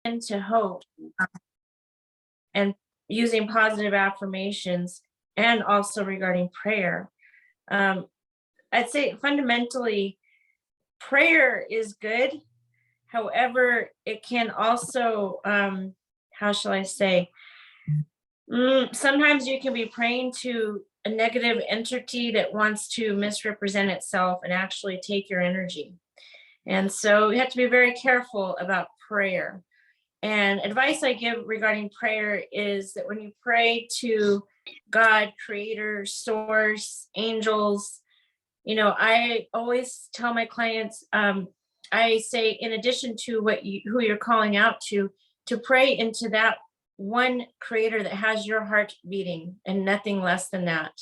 into hope, and using positive affirmations, and also regarding prayer. I'd say fundamentally, prayer is good. However, it can also, how shall I say, sometimes you can be praying to a negative entity that wants to misrepresent itself and actually take your energy. And so you have to be very careful about prayer. And advice I give regarding prayer is that when you pray to God, creator, source, angels, I always tell my clients, I say, in addition to who you're calling out to pray into that one creator that has your heart beating and nothing less than that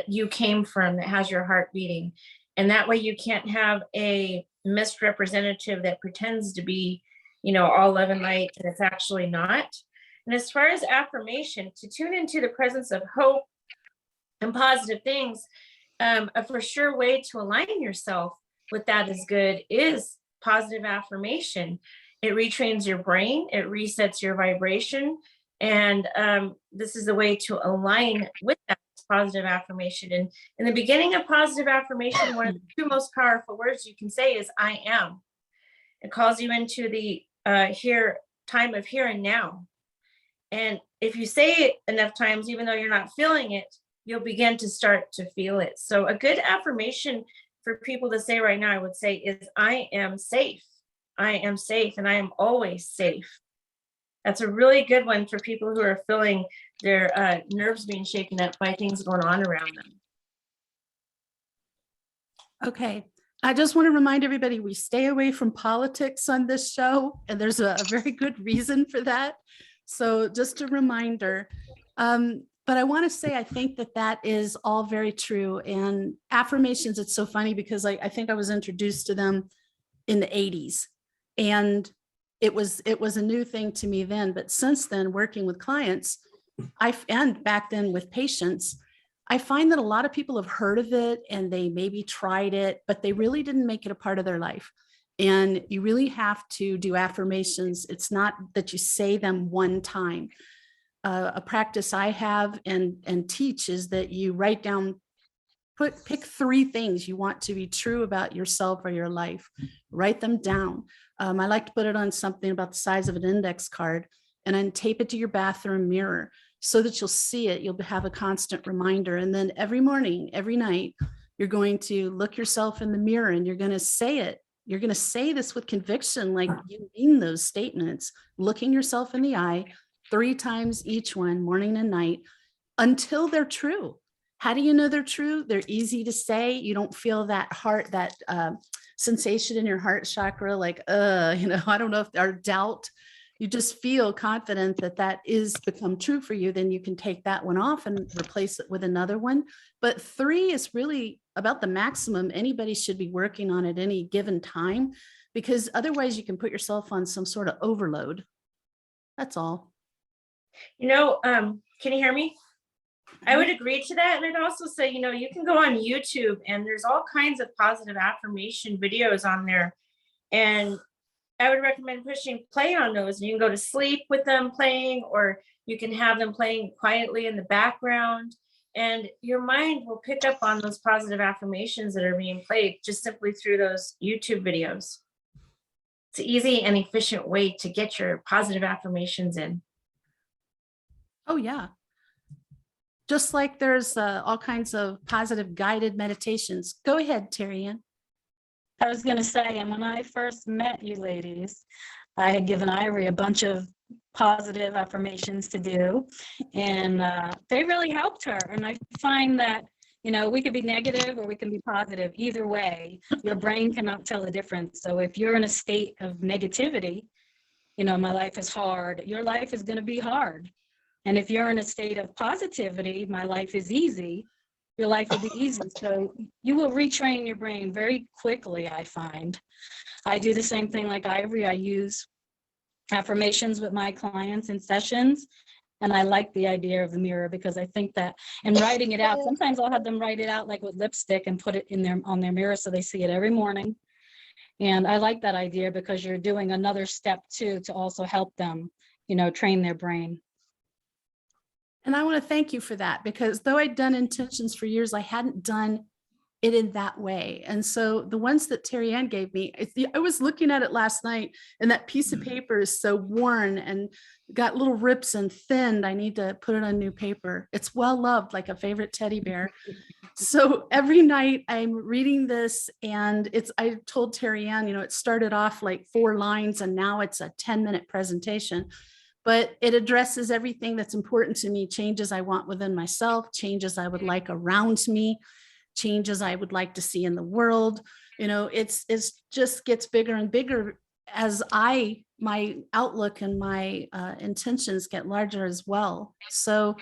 you came from, that has your heart beating. And that way you can't have a misrepresentative that pretends to be, all love and light, and it's actually not. And as far as affirmation, to tune into the presence of hope and positive things, a for sure way to align yourself with that is good is positive affirmation. It retrains your brain, it resets your vibration, and this is the way to align with that positive affirmation. And in the beginning of positive affirmation, one of the two most powerful words you can say is I am. It calls you into the time of here and now. And if you say it enough times, even though you're not feeling it, you'll begin to start to feel it. So a good affirmation for people to say right now, I would say, is I am safe. I am safe, and I am always safe. That's a really good one for people who are feeling their nerves being shaken up by things going on around them. Okay. I just want to remind everybody, we stay away from politics on this show, and there's a very good reason for that. So just a reminder. But I want to say, I think that is all very true. And affirmations, it's so funny because I think I was introduced to them in the 80s. And it was a new thing to me then. But since then, working with clients, and back then with patients, I find that a lot of people have heard of it and they maybe tried it, but they really didn't make it a part of their life. And you really have to do affirmations. It's not that you say them one time. A practice I have and teach is that you write down, pick 3 things you want to be true about yourself or your life. Write them down. I like to put it on something about the size of an index card and then tape it to your bathroom mirror so that you'll see it. You'll have a constant reminder. And then every morning, every night, you're going to look yourself in the mirror and you're going to say it. You're going to say this with conviction, like you mean those statements, looking yourself in the eye 3 times each one, morning and night, until they're true. How do you know they're true? They're easy to say. You don't feel that heart, that sensation in your heart chakra, like, I don't know if our doubt. You just feel confident that is become true for you. Then you can take that one off and replace it with another one. But 3 is really about the maximum anybody should be working on at any given time, because otherwise you can put yourself on some sort of overload. That's all. Can you hear me? I would agree to that. And I'd also say, you can go on YouTube and there's all kinds of positive affirmation videos on there. And I would recommend pushing play on those. And you can go to sleep with them playing, or you can have them playing quietly in the background. And your mind will pick up on those positive affirmations that are being played just simply through those YouTube videos. It's an easy and efficient way to get your positive affirmations in. Oh, yeah. Just like there's all kinds of positive guided meditations. Go ahead, Terri Ann. I was going to say, and when I first met you ladies, I had given Ivory a bunch of positive affirmations to do, and they really helped her. And I find that, we could be negative or we can be positive. Either way, your brain cannot tell the difference. So if you're in a state of negativity, my life is hard, your life is going to be hard. And if you're in a state of positivity, my life is easy, your life will be easy. So you will retrain your brain very quickly, I find. I do the same thing like Ivory. I use affirmations with my clients in sessions. And I like the idea of the mirror because I think that, and writing it out, sometimes I'll have them write it out like with lipstick and put it on their mirror so they see it every morning. And I like that idea because you're doing another step too, to also help them, train their brain. And I want to thank you for that, because though I'd done intentions for years, I hadn't done it in that way. And so the ones that Terri Ann gave me, I was looking at it last night, and that piece of paper is so worn and got little rips and thinned. I need to put it on new paper. It's well loved, like a favorite teddy bear. So every night I'm reading this, and I told Terri Ann, it started off like 4 lines and now it's a 10-minute presentation, but it addresses everything that's important to me: changes I want within myself, changes I would like around me, changes I would like to see in the world. It's just gets bigger and bigger as my outlook and my intentions get larger as well. So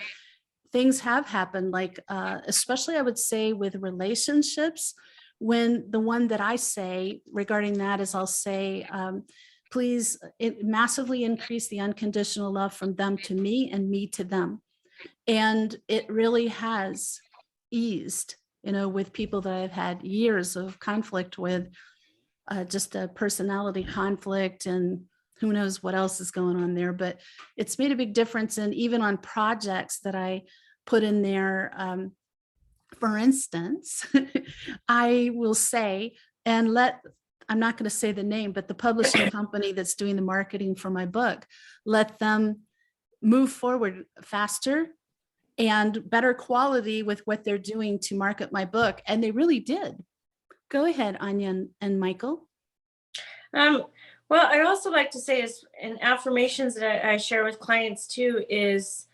things have happened, like especially I would say with relationships, when the one that I say regarding that is, I'll say, please massively increase the unconditional love from them to me and me to them. And it really has eased, with people that I've had years of conflict with, just a personality conflict and who knows what else is going on there. But it's made a big difference. And even on projects that I put in there, for instance, I will say, I'm not going to say the name, but the publishing company that's doing the marketing for my book, let them move forward faster and better quality with what they're doing to market my book. And they really did. Go ahead, Onya and Michael. Well, I'd also like to say is in affirmations that I share with clients too, is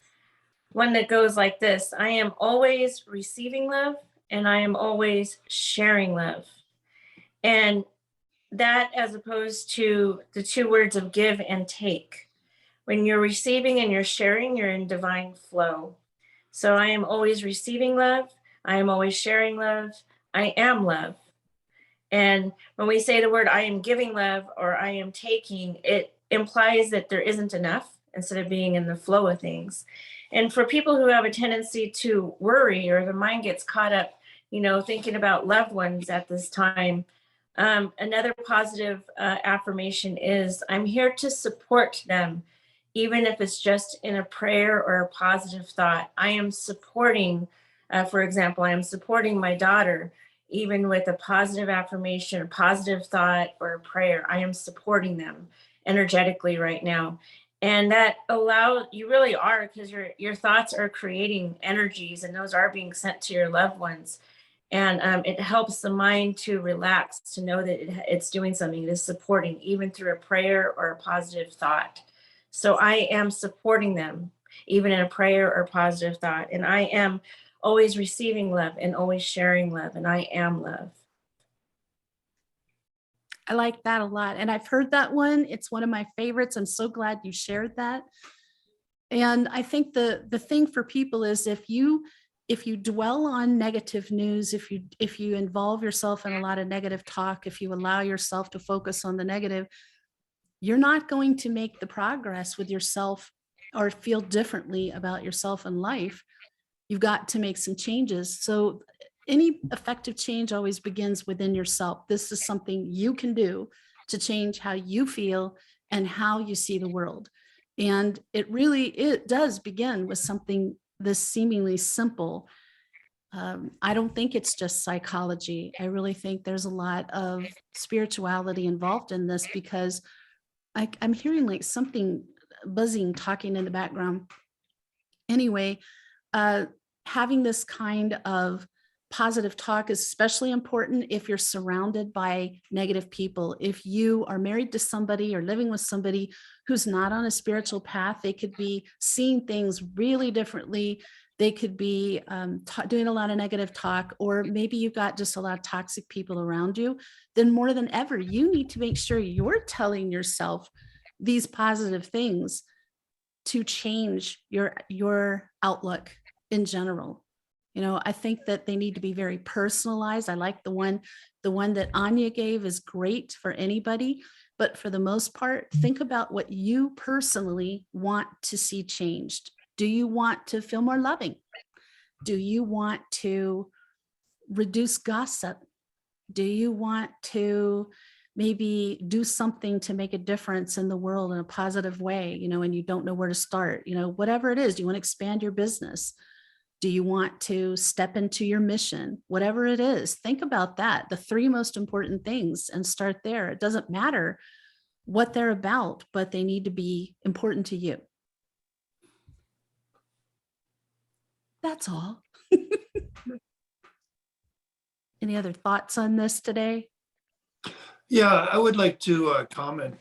one that goes like this: I am always receiving love and I am always sharing love. And that, as opposed to the 2 words of give and take. When you're receiving and you're sharing, you're in divine flow. So I am always receiving love. I am always sharing love. I am love. And when we say the word I am giving love or I am taking, it implies that there isn't enough instead of being in the flow of things. And for people who have a tendency to worry, or the mind gets caught up, thinking about loved ones at this time, another positive affirmation is, I'm here to support them, even if it's just in a prayer or a positive thought. I am supporting, for example, I am supporting my daughter, even with a positive affirmation, a positive thought, or a prayer. I am supporting them energetically right now. And that you really are, because your thoughts are creating energies, and those are being sent to your loved ones. And it helps the mind to relax, to know that it's doing something, it is supporting, even through a prayer or a positive thought. So I am supporting them, even in a prayer or positive thought. And I am always receiving love and always sharing love, and I am love. I like that a lot. And I've heard that one. It's one of my favorites. I'm so glad you shared that. And I think the thing for people is, if you dwell on negative news, if you involve yourself in a lot of negative talk, if you allow yourself to focus on the negative, you're not going to make the progress with yourself or feel differently about yourself in life. You've got to make some changes. So any effective change always begins within yourself. This is something you can do to change how you feel and how you see the world. And it does begin with something this seemingly simple. I don't think it's just psychology. I really think there's a lot of spirituality involved in this, because I'm hearing like something buzzing, talking in the background. Anyway, having this kind of positive talk is especially important if you're surrounded by negative people. If you are married to somebody or living with somebody who's not on a spiritual path, they could be seeing things really differently. They could be doing a lot of negative talk, or maybe you've got just a lot of toxic people around you. Then more than ever, you need to make sure you're telling yourself these positive things to change your outlook in general. I think that they need to be very personalized. I like the one that Onya gave is great for anybody, but for the most part, think about what you personally want to see changed. Do you want to feel more loving? Do you want to reduce gossip? Do you want to maybe do something to make a difference in the world in a positive way, and you don't know where to start, whatever it is. Do you want to expand your business? Do you want to step into your mission? Whatever it is, think about that, the 3 most important things, and start there. It doesn't matter what they're about, but they need to be important to you. That's all. Any other thoughts on this today? Yeah, I would like to comment,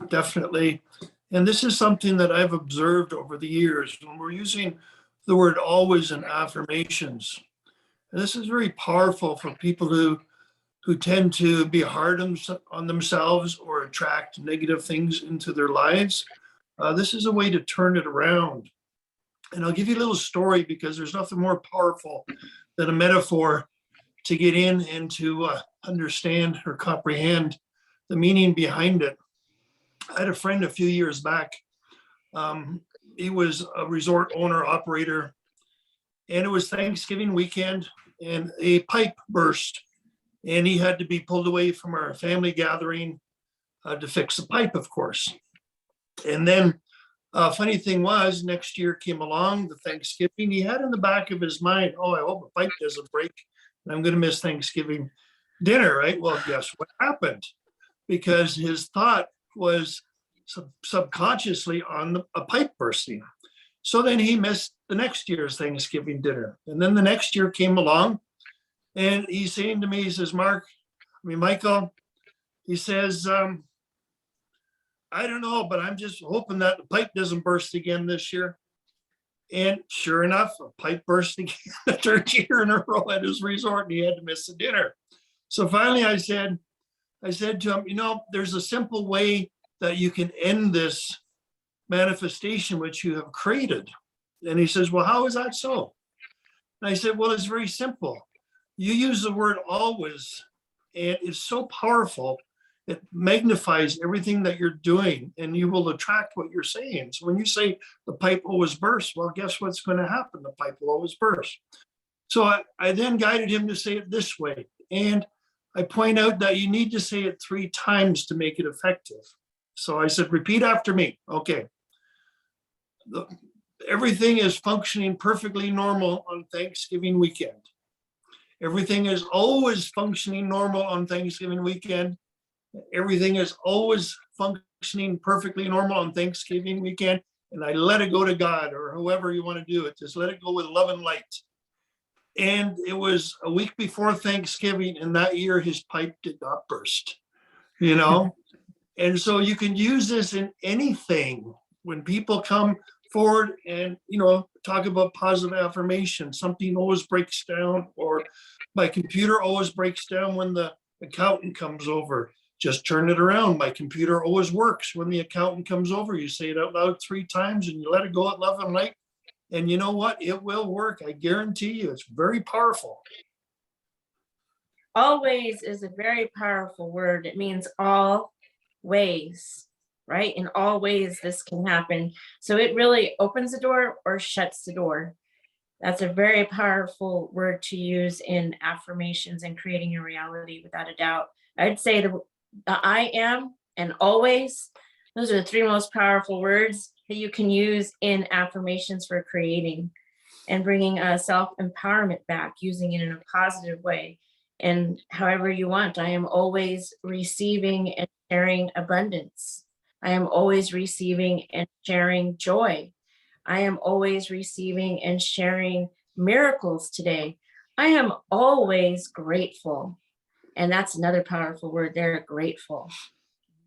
definitely. And this is something that I've observed over the years when we're using the word always in affirmations. And this is very powerful for people who tend to be hard on themselves or attract negative things into their lives. This is a way to turn it around. And I'll give you a little story, because there's nothing more powerful than a metaphor to get in and to understand or comprehend the meaning behind it. I had a friend a few years back. He was a resort owner operator, and it was Thanksgiving weekend, and a pipe burst, and he had to be pulled away from our family gathering to fix the pipe, of course. And then funny thing was, next year came along, the Thanksgiving, he had in the back of his mind, oh, I hope a pipe doesn't break, and I'm going to miss Thanksgiving dinner, right? Well, guess what happened? Because his thought was subconsciously on a pipe bursting. So then he missed the next year's Thanksgiving dinner. And then the next year came along, and he's saying to me, he says, Michael, he says, I don't know, but I'm just hoping that the pipe doesn't burst again this year. And sure enough, a pipe burst again the 3rd year in a row at his resort, and he had to miss the dinner. So finally I said to him, there's a simple way that you can end this manifestation which you have created. And he says, well, how is that so? And I said, well, it's very simple. You use the word always, and it's so powerful. It magnifies everything that you're doing, and you will attract what you're saying. So when you say the pipe always bursts, well, guess what's going to happen? The pipe will always burst. So I then guided him to say it this way. And I point out that you need to say it 3 times to make it effective. So I said, repeat after me. Okay. Everything is functioning perfectly normal on Thanksgiving weekend. Everything is always functioning normal on Thanksgiving weekend. Everything is always functioning perfectly normal on Thanksgiving weekend. And I let it go to God, or whoever you want to do it. Just let it go with love and light. And it was a week before Thanksgiving, and that year his pipe did not burst, And so you can use this in anything. When people come forward and, talk about positive affirmation, something always breaks down, or my computer always breaks down when the accountant comes over. Just turn it around. My computer always works when the accountant comes over. You say it out loud 3 times and you let it go at love and light. And you know what? It will work. I guarantee you. It's very powerful. Always is a very powerful word. It means all ways, right? In all ways, this can happen. So it really opens the door or shuts the door. That's a very powerful word to use in affirmations and creating your reality, without a doubt. I'd say the I am and always, those are the 3 most powerful words that you can use in affirmations for creating and bringing self-empowerment back, using it in a positive way. And however you want, I am always receiving and sharing abundance. I am always receiving and sharing joy. I am always receiving and sharing miracles today. I am always grateful. And that's another powerful word there, grateful.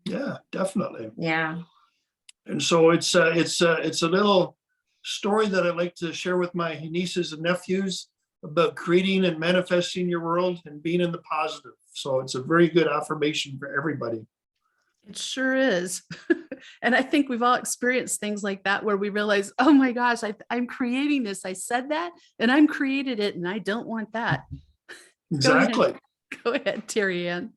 Yeah, definitely. Yeah. And so it's a little story that I like to share with my nieces and nephews about creating and manifesting your world and being in the positive. So it's a very good affirmation for everybody. It sure is. And I think we've all experienced things like that where we realize, oh my gosh, I'm creating this. I said that and I'm created it, and I don't want that. Exactly. Go ahead, Terri Ann.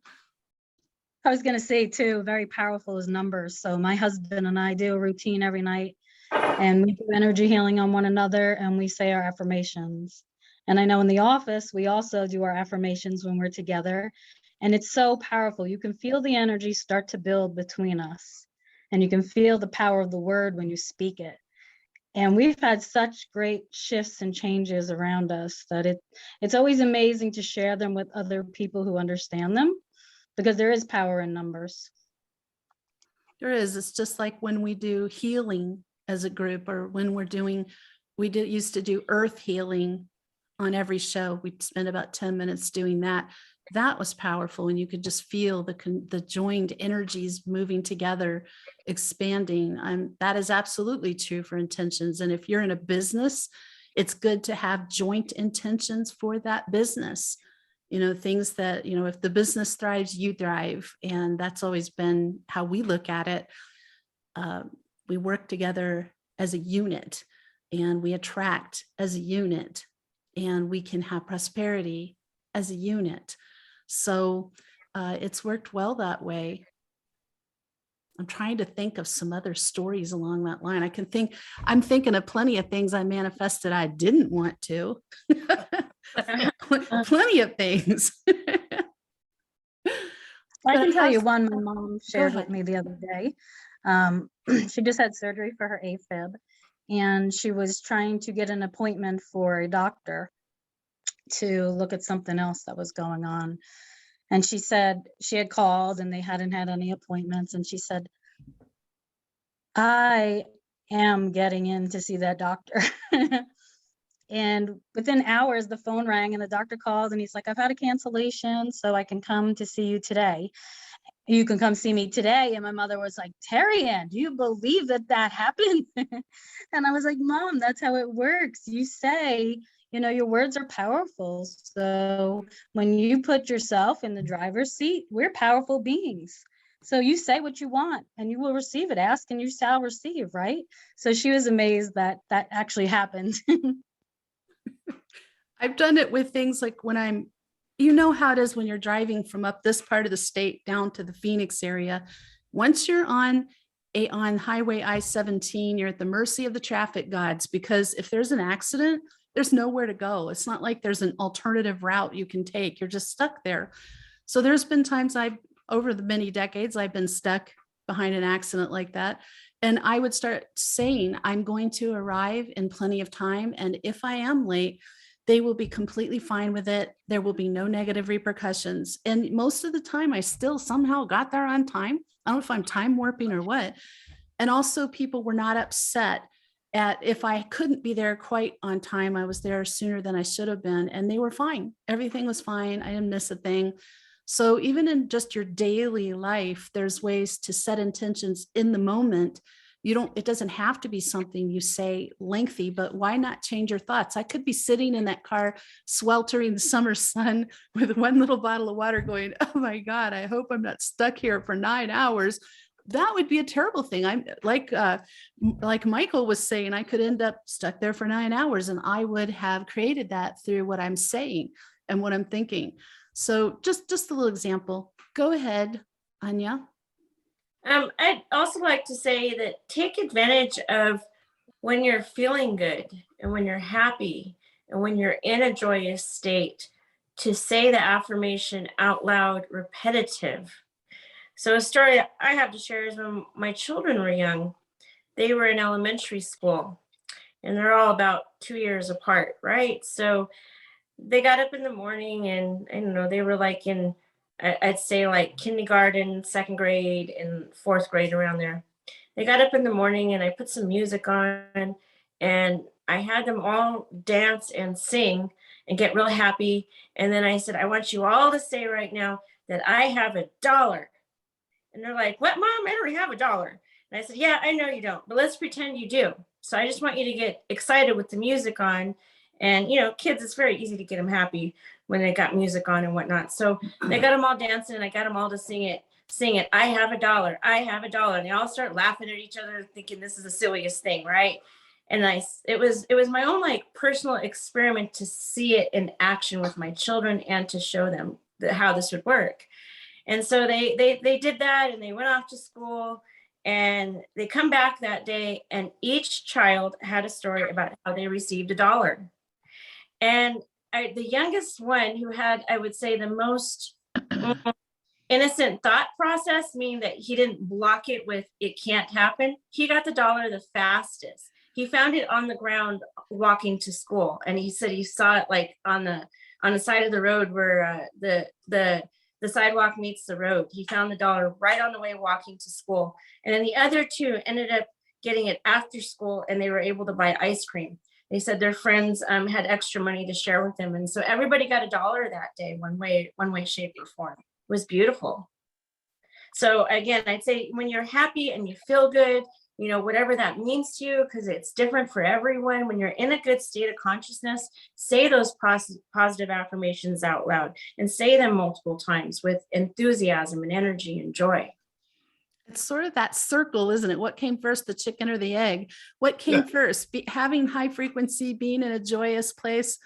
I was going to say too, very powerful is numbers. So my husband and I do a routine every night, and we do energy healing on one another, and we say our affirmations. And I know in the office, we also do our affirmations when we're together. And it's so powerful. You can feel the energy start to build between us. And you can feel the power of the word when you speak it. And we've had such great shifts and changes around us that it's always amazing to share them with other people who understand them, because there is power in numbers. There is. It's just like when we do healing as a group, or when used to do earth healing on every show. We'd spend about 10 minutes doing that. That was powerful. And you could just feel the joined energies moving together, expanding. That is absolutely true for intentions. And if you're in a business, it's good to have joint intentions for that business. Things that, if the business thrives, you thrive. And that's always been how we look at it. We work together as a unit, and we attract as a unit, and we can have prosperity as a unit. So it's worked well that way. I'm trying to think of some other stories along that line. I'm thinking of plenty of things I manifested I didn't want to. Plenty of things. I can tell you one my mom shared with ahead. me the other day. She just had surgery for her AFib, and she was trying to get an appointment for a doctor to look at something else that was going on. And she said she had called and they hadn't had any appointments. And she said, I am getting in to see that doctor. And within hours, the phone rang and the doctor called and he's like, I've had a cancellation, so I can come to see you today. You can come see me today. And my mother was like, Terri Ann, do you believe that happened? And I was like, Mom, that's how it works. You say, your words are powerful. So when you put yourself in the driver's seat, we're powerful beings. So you say what you want and you will receive it. Ask and you shall receive, right? So she was amazed that actually happened. I've done it with things like when how it is when you're driving from up this part of the state down to the Phoenix area. Once you're on Highway I-17, you're at the mercy of the traffic gods, because if there's an accident, there's nowhere to go. It's not like there's an alternative route you can take. You're just stuck there. So there's been times over the many decades, I've been stuck behind an accident like that. And I would start saying, I'm going to arrive in plenty of time. And if I am late, they will be completely fine with it. There will be no negative repercussions. And most of the time, I still somehow got there on time. I don't know if I'm time warping or what. And also, people were not upset at if I couldn't be there quite on time. I was there sooner than I should have been, and they were fine. Everything was fine. I didn't miss a thing. So even in just your daily life, there's ways to set intentions in the moment. It doesn't have to be something you say lengthy, but why not change your thoughts? I could be sitting in that car, sweltering the summer sun with one little bottle of water going, oh my God, I hope I'm not stuck here for 9 hours. That would be a terrible thing. I'm like Michael was saying, I could end up stuck there for 9 hours, and I would have created that through what I'm saying and what I'm thinking. So just a little example. Go ahead, Anya. I'd also like to say that take advantage of when you're feeling good and when you're happy and when you're in a joyous state to say the affirmation out loud, repetitive. So a story I have to share is when my children were young, they were in elementary school and they're all about 2 years apart, right? So they got up in the morning and I don't know, they were like in, I'd say like kindergarten, second grade, and fourth grade, around there. They got up in the morning and I put some music on and I had them all dance and sing and get real happy. And then I said, I want you all to say right now that I have $1. And they're like, what, Mom? I already have $1. And I said, yeah, I know you don't, but let's pretend you do. So I just want you to get excited with the music on. And, kids, it's very easy to get them happy when they got music on and whatnot. So they got them all dancing and I got them all to sing it. I have $1. I have $1. And they all start laughing at each other, thinking this is the silliest thing, right? And it was my own like personal experiment to see it in action with my children and to show them how this would work. And so they did that and they went off to school and they come back that day and each child had a story about how they received $1. And the youngest one, who had, I would say, the most Innocent thought process, meaning that he didn't block it with "it can't happen." He got the dollar the fastest. He found it on the ground walking to school, and he said he saw it like on the side of the road where the sidewalk meets the road. He found the dollar right on the way walking to school, and then the other two ended up getting it after school, and they were able to buy ice cream. They said their friends had extra money to share with them, and so everybody got $1 that day, one way, shape, or form. It was beautiful. So again, I'd say when you're happy and you feel good, whatever that means to you, because it's different for everyone. When you're in a good state of consciousness, say those positive affirmations out loud and say them multiple times with enthusiasm and energy and joy. It's sort of that circle, isn't it? What came first, the chicken or the egg? What came first? Having high frequency, being in a joyous place,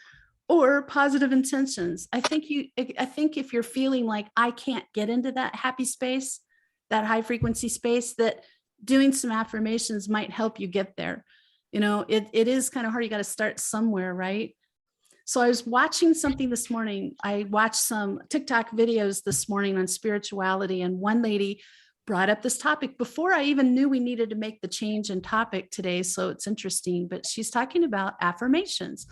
or positive intentions? I think if you're feeling like I can't get into that happy space, that high frequency space, that doing some affirmations might help you get there. It is kind of hard. You got to start somewhere, right? So I was watching something this morning. I watched some TikTok videos this morning on spirituality, and one lady brought up this topic before I even knew we needed to make the change in topic today. So it's interesting, but she's talking about affirmations.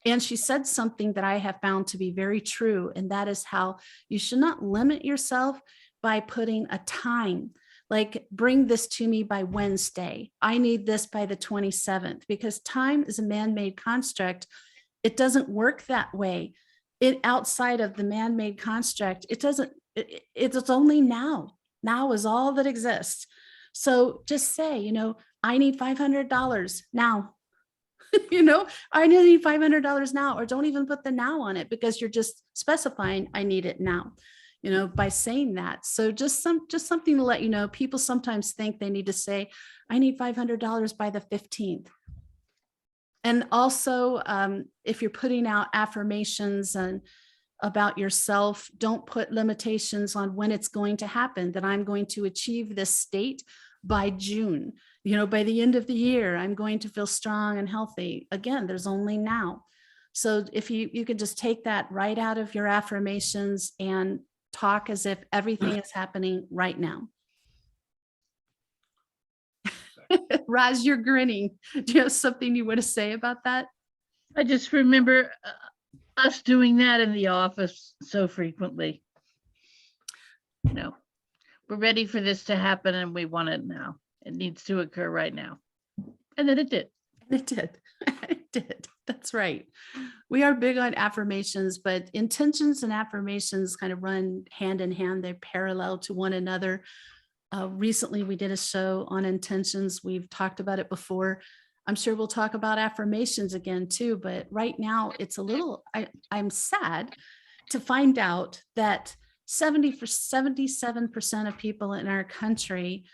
And she said something that I have found to be very true. And that is how you should not limit yourself by putting a time, like bring this to me by Wednesday. I need this by the 27th, because time is a man-made construct. It doesn't work that way. Outside of the man-made construct, it's only now. Now is all that exists. So just say, I need $500 now. I need $500 now, or don't even put the now on it, because you're just specifying I need it now, by saying that. So just something to let you know. People sometimes think they need to say, I need $500 by the 15th. And also, if you're putting out affirmations and about yourself, don't put limitations on when it's going to happen, that I'm going to achieve this state by June, by the end of the year, I'm going to feel strong and healthy. Again, there's only now. So if you could just take that right out of your affirmations and talk as if everything is happening right now. Roz, you're grinning. Do you have something you want to say about that? I just remember us doing that in the office so frequently. We're ready for this to happen and we want it now. It needs to occur right now. And then it did. It did. It did. That's right. We are big on affirmations, but intentions and affirmations kind of run hand in hand. They're parallel to one another. Recently, we did a show on intentions. We've talked about it before. I'm sure we'll talk about affirmations again too, but right now it's a little, I'm sad to find out that 77% of people in our country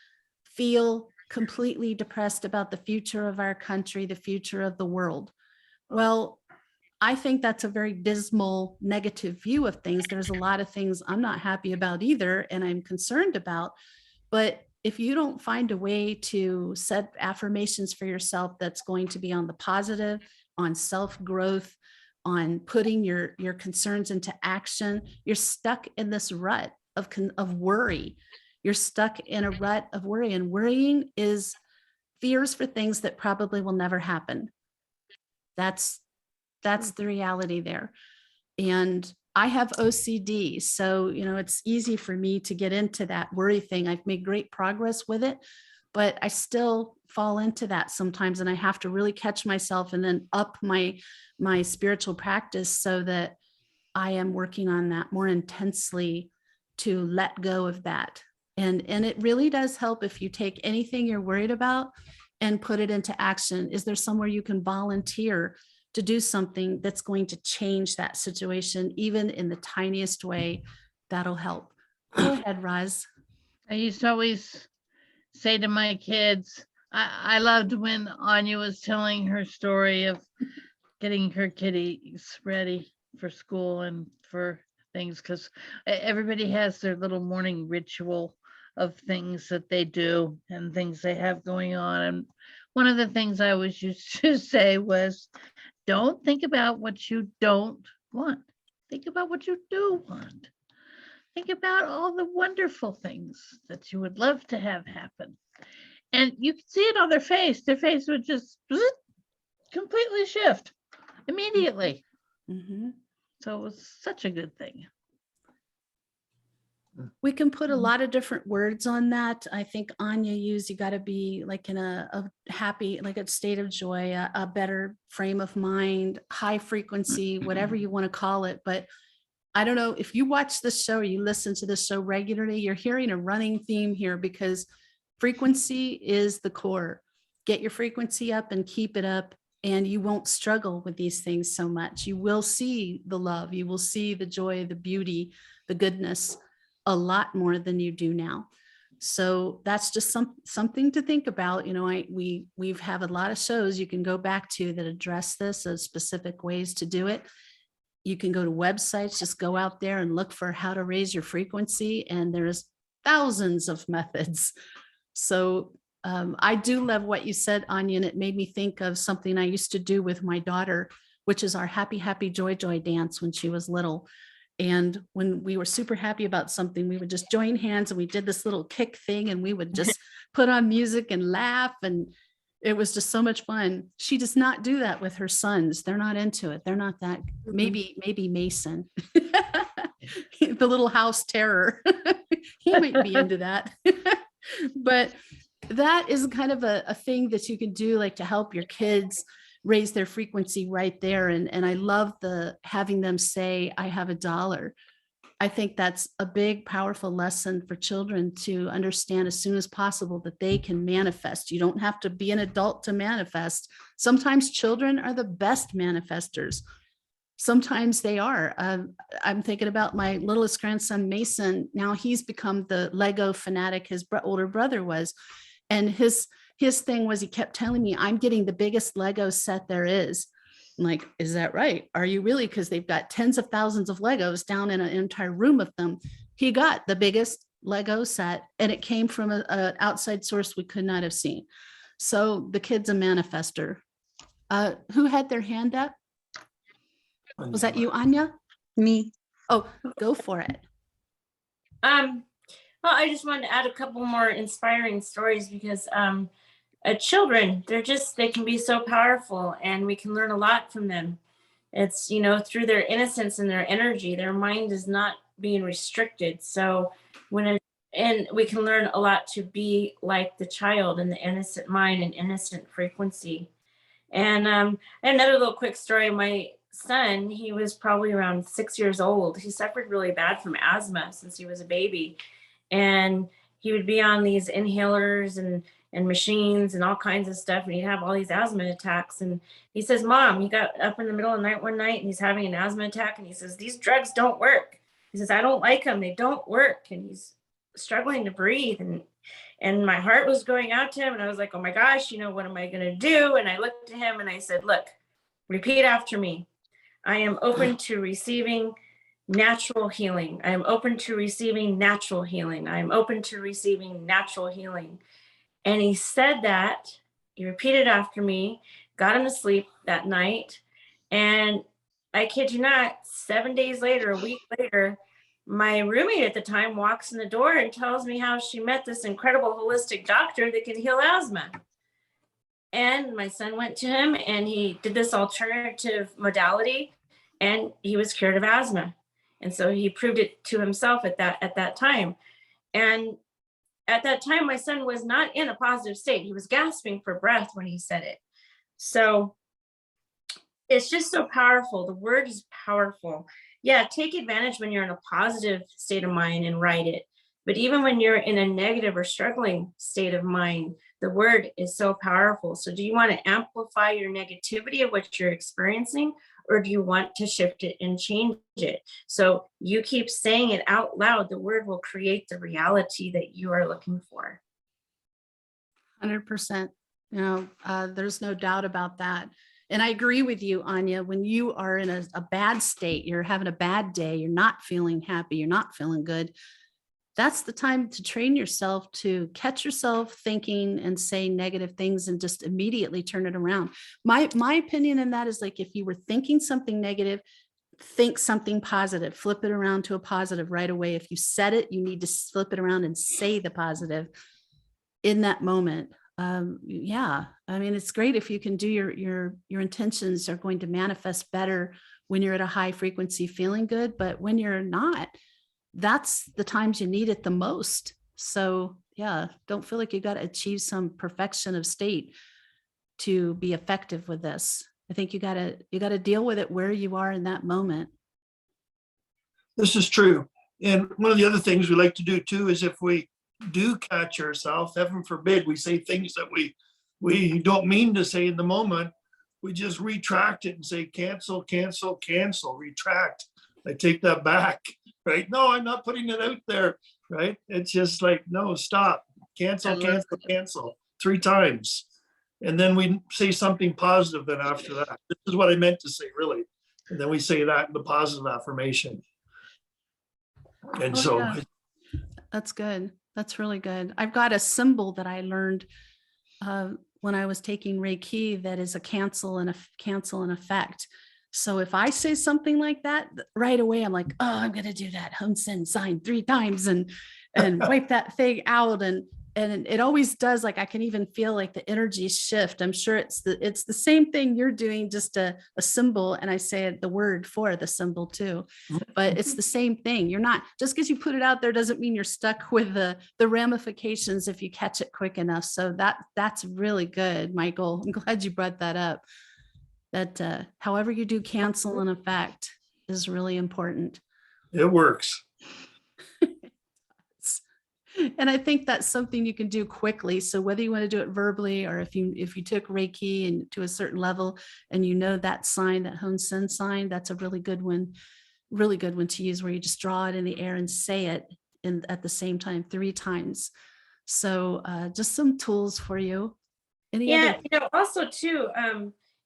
feel completely depressed about the future of our country, the future of the world. Well, I think that's a very dismal, negative view of things. There's a lot of things I'm not happy about either, and I'm concerned about. But if you don't find a way to set affirmations for yourself that's going to be on the positive, on self-growth, on putting your concerns into action, you're stuck in this rut of worry. You're stuck in a rut of worry, and worrying is fears for things that probably will never happen. That's the reality there. And I have OCD, so it's easy for me to get into that worry thing. I've made great progress with it, but I still fall into that sometimes, and I have to really catch myself and then up my spiritual practice so that I am working on that more intensely to let go of that. And it really does help if you take anything you're worried about and put it into action. Is there somewhere you can volunteer to do something that's going to change that situation, even in the tiniest way? That'll help. Go ahead, Roz. I used to always say to my kids, I loved when Anya was telling her story of getting her kitties ready for school and for things, because everybody has their little morning ritual of things that they do and things they have going on. And one of the things I always used to say was, don't think about what you don't want. Think about what you do want. think about all the wonderful things that you would love to have happen. And you could see it on their face. Their face would just completely shift immediately. Mhm. So it was such a good thing. We can put a lot of different words on that. I think Anya used, you got to be like in a happy, like a state of joy, a better frame of mind, high frequency, whatever you want to call it. But I don't know if you watch this show or you listen to this show regularly, you're hearing a running theme here because frequency is the core. Get your frequency up and keep it up, and you won't struggle with these things so much. You will see the love, you will see the joy, the beauty, the goodness a lot more than you do now. So that's just something to think about. You know, we've have a lot of shows you can go back to that address this as specific ways to do it. You can go to websites, just go out there and look for how to raise your frequency, and there's thousands of methods. So I do love what you said, Anya, and it made me think of something I used to do with my daughter, which is our happy, happy, joy, joy dance when she was little. And when we were super happy about something, we would just join hands and we did this little kick thing and we would just put on music and laugh. And it was just so much fun. She does not do that with her sons. They're not into it. They're not that, maybe Mason, the little house terror. He might be into that. But that is kind of a thing that you can do, like to help your kids raise their frequency right there. And I love having them say, I have $1. I think that's a big, powerful lesson for children to understand as soon as possible that they can manifest. You don't have to be an adult to manifest. Sometimes children are the best manifestors. Sometimes they are. I'm thinking about my littlest grandson, Mason. Now he's become the Lego fanatic his older brother was. And his thing was, he kept telling me, I'm getting the biggest Lego set there is. I'm like, is that right? Are you really? Because they've got tens of thousands of Legos down in an entire room of them. He got the biggest Lego set, and it came from an outside source we could not have seen. So the kid's a manifester. Who had their hand up? Was that you, Anya? Me. Oh, go for it. Well, I just wanted to add a couple more inspiring stories because children, they can be so powerful and we can learn a lot from them. It's, you know, through their innocence and their energy, their mind is not being restricted. So and we can learn a lot to be like the child in the innocent mind and innocent frequency. And another little quick story, my son, he was probably around 6 years old. He suffered really bad from asthma since he was a baby. And he would be on these inhalers and machines and all kinds of stuff. And he'd have all these asthma attacks. And he says, Mom, he got up in the middle of the night one night and he's having an asthma attack. And he says, these drugs don't work. He says, I don't like them. They don't work. And he's struggling to breathe. And my heart was going out to him. And I was like, oh my gosh, you know, what am I going to do? And I looked at him and I said, look, repeat after me. I am open to receiving natural healing. I am open to receiving natural healing. I am open to receiving natural healing. And he said that, he repeated after me, got him to sleep that night. And I kid you not, 7 days later, a week later, my roommate at the time walks in the door and tells me how she met this incredible holistic doctor that can heal asthma. And my son went to him and he did this alternative modality and he was cured of asthma. And so he proved it to himself at that time. And at that time, my son was not in a positive state. He was gasping for breath when he said it. So it's just so powerful. The word is powerful. Yeah, take advantage when you're in a positive state of mind and write it. But even when you're in a negative or struggling state of mind, the word is so powerful. So do you want to amplify your negativity of what you're experiencing? Or do you want to shift it and change it? So you keep saying it out loud, the word will create the reality that you are looking for. 100%. You know, there's no doubt about that. And I agree with you, Anya, when you are in a bad state, you're having a bad day, you're not feeling happy, you're not feeling good. That's the time to train yourself to catch yourself thinking and saying negative things and just immediately turn it around. My opinion in that is, like, if you were thinking something negative, think something positive, flip it around to a positive right away. If you said it, you need to flip it around and say the positive in that moment. Yeah, I mean, it's great if you can do your intentions are going to manifest better when you're at a high frequency feeling good, but when you're not, that's the times you need it the most. So yeah, don't feel like you got to achieve some perfection of state to be effective with this. I think you got to deal with it where you are in that moment. This is true. And one of the other things we like to do too is if we do catch ourselves, heaven forbid, we say things that we don't mean to say in the moment, we just retract it and say, cancel, cancel, cancel, retract. I take that back, right? No, I'm not putting it out there, right? It's just like, no, stop, cancel, cancel, cancel 3 times. And then we say something positive then after that. This is what I meant to say, really. And then we say that in the positive affirmation. And Oh, so yeah. That's good. That's really good. I've got a symbol that I learned when I was taking Reiki that is a cancel and effect. So if I say something like that right away, I'm like, oh, I'm going to do that Hun-Sen sign 3 times and wipe that thing out. And it always does. Like I can even feel like the energy shift. I'm sure it's the same thing you're doing, just a symbol. And I say the word for the symbol too, but it's the same thing. You're not, just because you put it out there doesn't mean you're stuck with the ramifications if you catch it quick enough. So that's really good, Michael. I'm glad you brought that up. That however you do cancel and effect is really important. it works. And I think that's something you can do quickly. So whether you want to do it verbally or if you took Reiki and to a certain level and you know that sign, that Hun-Sen sign, that's a really good one to use, where you just draw it in the air and say it at the same time 3 times. So just some tools for you. Yeah, also too,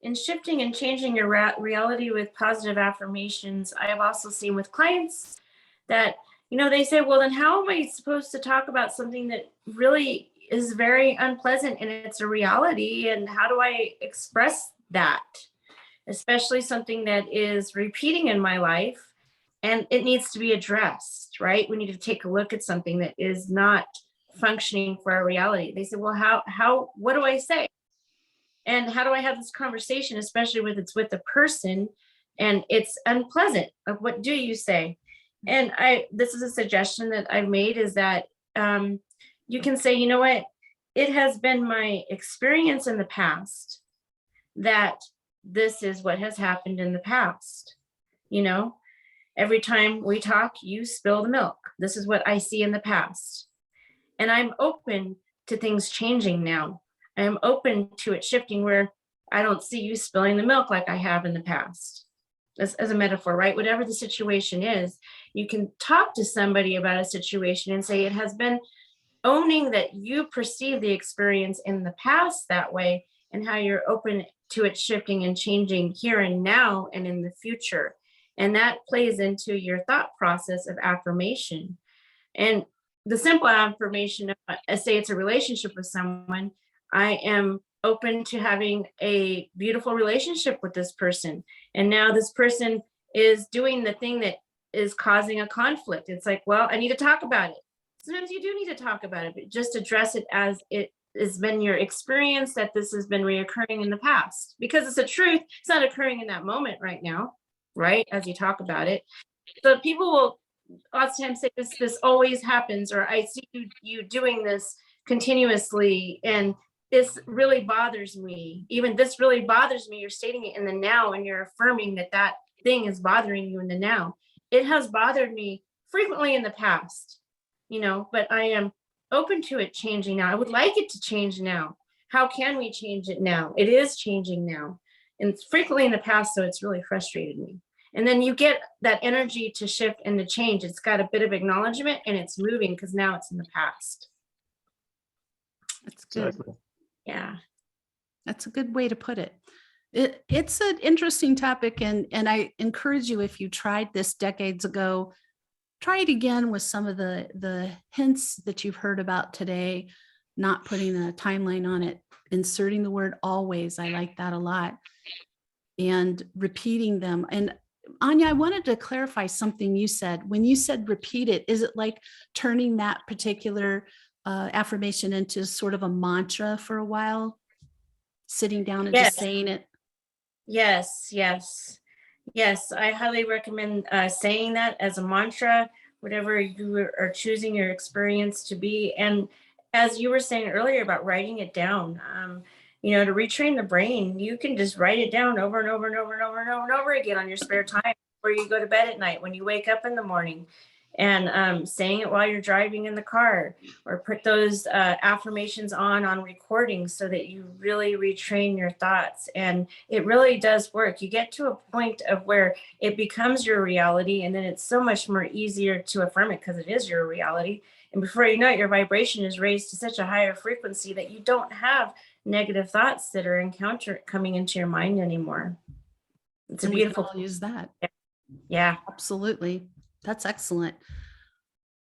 in shifting and changing your reality with positive affirmations, I have also seen with clients that, they say, well, then how am I supposed to talk about something that really is very unpleasant and it's a reality? And how do I express that? Especially something that is repeating in my life and it needs to be addressed, right? We need to take a look at something that is not functioning for our reality. They say, well, what do I say? And how do I have this conversation, especially with it's with a person and it's unpleasant? Like, what do you say? And this is a suggestion that I've made, is that you can say, you know what, it has been my experience in the past that this is what has happened in the past. Every time we talk, you spill the milk. This is what I see in the past. And I'm open to things changing now. I am open to it shifting where I don't see you spilling the milk like I have in the past. As a metaphor, right? Whatever the situation is, you can talk to somebody about a situation and say it has been, owning that you perceive the experience in the past that way and how you're open to it shifting and changing here and now and in the future. And that plays into your thought process of affirmation. And the simple affirmation, say it's a relationship with someone, I am open to having a beautiful relationship with this person. And now this person is doing the thing that is causing a conflict. It's like, well, I need to talk about it. Sometimes you do need to talk about it, but just address it as it has been your experience that this has been reoccurring in the past, because it's a truth. It's not occurring in that moment right now, right? As you talk about it. So people will lots of times say this always happens, or I see you doing this continuously. And this really bothers me. Even this really bothers me. You're stating it in the now and you're affirming that thing is bothering you in the now. It has bothered me frequently in the past, but I am open to it changing now. I would like it to change now. How can we change it now? It is changing now. And it's frequently in the past, so it's really frustrated me. And then you get that energy to shift and to change. It's got a bit of acknowledgement and it's moving because now it's in the past. That's good. Exactly. Yeah. That's a good way to put it. It's an interesting topic. And I encourage you, if you tried this decades ago, try it again with some of the hints that you've heard about today, not putting a timeline on it, inserting the word always. I like that a lot. And repeating them. And Anya, I wanted to clarify something you said. When you said repeat it, is it like turning that particular affirmation into sort of a mantra for a while? Sitting down and just Yes. saying it? Yes, yes, yes. I highly recommend saying that as a mantra, whatever you are choosing your experience to be. And as you were saying earlier about writing it down, to retrain the brain, you can just write it down over and over and over and over and over and over again on your spare time, where you go to bed at night, when you wake up in the morning, and saying it while you're driving in the car, or put those affirmations on recording so that you really retrain your thoughts. And it really does work. You get to a point of where it becomes your reality, and then it's so much more easier to affirm it because it is your reality. And before you know it, your vibration is raised to such a higher frequency that you don't have negative thoughts that are coming into your mind anymore. It's a And we can beautiful. all use that. Yeah. Absolutely. That's excellent.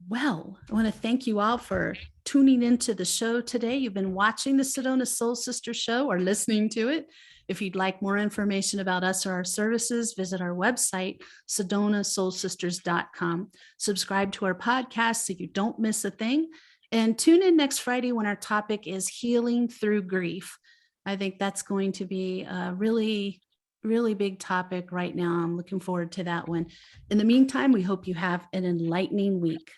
Well, I want to thank you all for tuning into the show today. You've been watching the Sedona Soul Sisters show or listening to it. If you'd like more information about us or our services, visit our website, sedonasoulsisters.com. Subscribe to our podcast so you don't miss a thing. And tune in next Friday when our topic is healing through grief. I think that's going to be a really big topic right now. I'm looking forward to that one. In the meantime, we hope you have an enlightening week.